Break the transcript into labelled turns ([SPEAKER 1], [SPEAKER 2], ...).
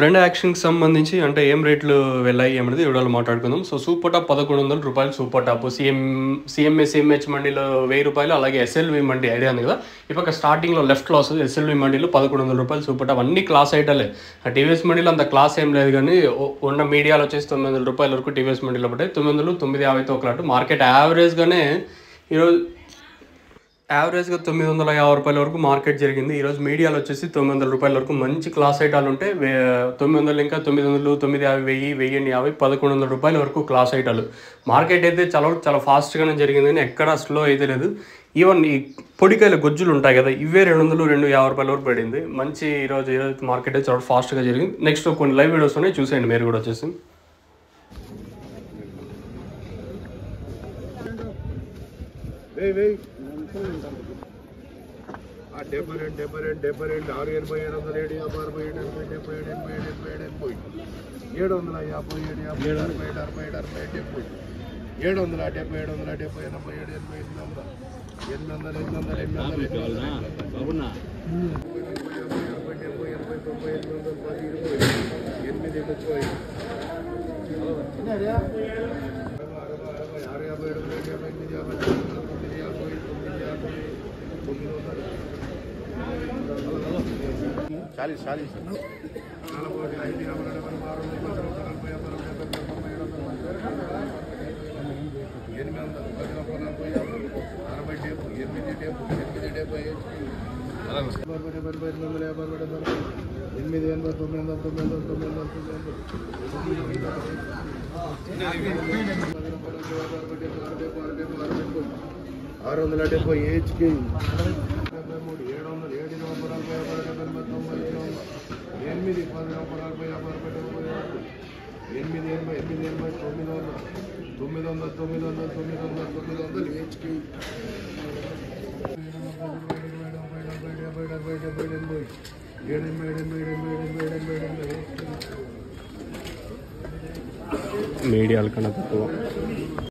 [SPEAKER 1] రెండు యాక్షన్‌కి సంబంధించి అంటే ఏం రేట్లు వెళ్ళాయి అనేది వీడియోలో మాట్లాడుకుందాం. సో సూపర్ టాప్ రూ. 1100 సూపర్ టాప్. సీఎంఏ, సీఎంహెచ్ మండీలో రూ. 1000 అలాగే ఎస్ఎల్వి మండీ ఐడియా ఉంది కదా. ఈ పక్క స్టార్టింగ్‌లో లెఫ్ట్‌లో వస్తది ఎస్ఎల్వి మండీలో రూ. 1100 సూపర్ టాప్. అన్ని క్లాస్ ఐటలే. టీవీఎస్ మండీలో అంత క్లాస్ ఏం లేదు కానీ ఉన్న మీడియాలో వచ్చేసి రూ. 900 వరకు టీవీఎస్ మండీలో పడ్డాయి. 900, 950తో ఒకలాటు. మార్కెట్ యావరేజ్‌గానే ఈరోజు యావరేజ్గా రూ. 950 వరకు మార్కెట్ జరిగింది. ఈరోజు మీడియాలో వచ్చేసి రూ. 900 వరకు మంచి క్లాస్ ఐటాలు ఉంటే 900 ఇంకా 900, 950, 1000, 1050, రూ. 1100 వరకు క్లాస్ ఐటాలు. మార్కెట్ అయితే చాలా ఫాస్ట్గానే జరిగింది కానీ ఎక్కడా స్లో అయితే లేదు. ఈవెన్ ఈ పొడికాయల గొజ్జులు ఉంటాయి కదా, ఇవే 200, 250 వరకు పడింది. మంచి ఈరోజు మార్కెట్ అయితే చాలా ఫాస్ట్గా జరిగింది. నెక్స్ట్ కొన్ని లైవ్ వీడియోస్ ఉన్నాయి, చూసేయండి మీరు కూడా వచ్చేసి.
[SPEAKER 2] డెబ్బరెంట్ 687 40 హెచ్కి 900
[SPEAKER 1] మీడియాల కన్నా తక్కువ.